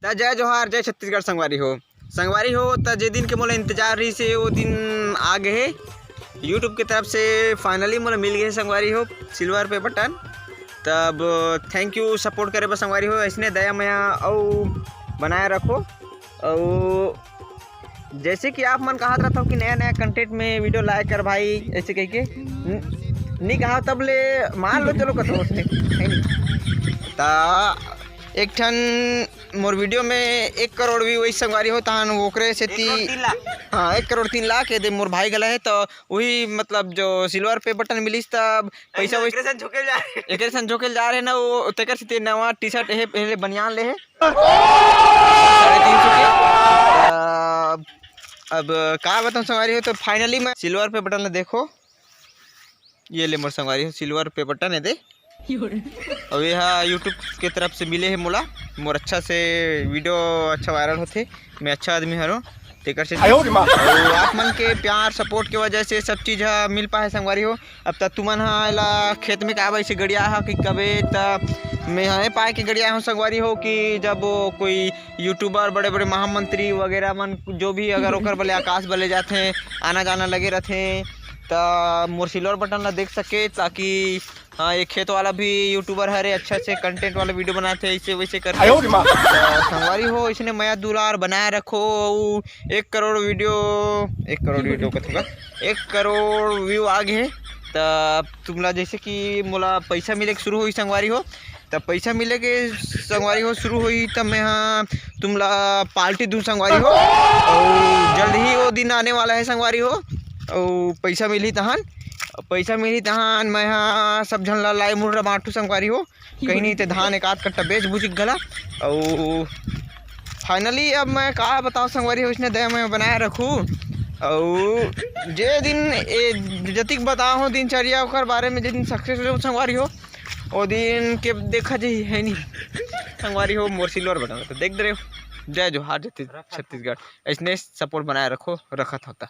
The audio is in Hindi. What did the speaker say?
त जय जोहार जय छत्तीसगढ़ संगवारी हो त जे दिन के मोला इंतजार रही से वो दिन आ गए है। यूट्यूब की तरफ से फाइनली मोला मिल गए संगवारी हो सिल्वर पे बटन। तब थैंक यू सपोर्ट करे बर संगवारी हो, ऐसने दया मया और बनाए रखो। और जैसे कि आप मन कहा रहता हो कि नया नया कंटेंट में वीडियो लाइक कर भाई, ऐसे कह के नहीं कहा तब ले मान लो चलो कथो उसने है नहीं ता एक ठन मोर वीडियो में 1 करोड़ भी वही संगवारी हो तहन ओकरे से हाँ 1 करोड़ 3 लाख दे मोर भाई गला है। तो वही मतलब जो सिल्वर पे बटन मिलिस तब पैसा वही एक झोंके जा रहे ना वो तेकर से नवा टी शर्ट है बनियान ले है 350 के। अब का बताऊँ संगवारी हो, तो फाइनली मैं सिल्वर पे बटन देखो ये ले मोर संगवारी हो सिल्वर पे बटन है दे। और यह यूट्यूब के तरफ से मिले है मोर अच्छा से वीडियो अच्छा वायरल होते, मैं अच्छा आदमी हरो तेकर से और आप मन के प्यार सपोर्ट के वजह से सब चीज़ मिल पाए संगवारी हो। अब तक तुमन ला खेत में का वैसे गड़िया है कि कभी तब मैं यहाँ पाए कि गड़िया हूँ संगवारी हो कि जब कोई यूट्यूबर बड़े बड़े महामंत्री वगैरह मन जो भी अगर ओकर बले आकाश बले जाते हैं आना जाना लगे रहते तो मोर सिल्वर बटन ला देख सके, ताकि हाँ ये खेत वाला भी यूट्यूबर है रे अच्छा से कंटेंट वाला वीडियो बनाते हैं ऐसे वैसे कर संगवारी हो। इसने मया दुलार बनाए रखो 1 करोड़ वीडियो कथेगा 1 करोड़ व्यू आ गए। तब तुमला जैसे कि मोला पैसा मिले शुरू हुई संगवारी हो, तब पैसा मिले के संगवारी हो शुरू हुई तब मैं हाँ तुमला पार्टी दूँ संगवारी हो। और जल्द ही वो दिन आने वाला है संगवारी हो। और पैसा मिली तहन मैं हाँ सब झन ला लाई मुर्रा बांटू संगवारी हो, कहीं नहीं तो धान एक आध कट्टा बेच बुझ गला। और फाइनली अब मैं का बताऊँ संगवारी हो, इसने दया मैं बनाए रखूँ। और जे दिन जतिक बताओ दिनचर्या ओकर बारे में जे दिन सक्सेस हो संगवारी हो वो दिन के देखा जी है नहीं संगवारी हो मोर सिल्वर बटन तो देख दे रहे हो। जय जोहार छत्तीसगढ़, ऐसने सपोर्ट बनाए रखो रखत होता।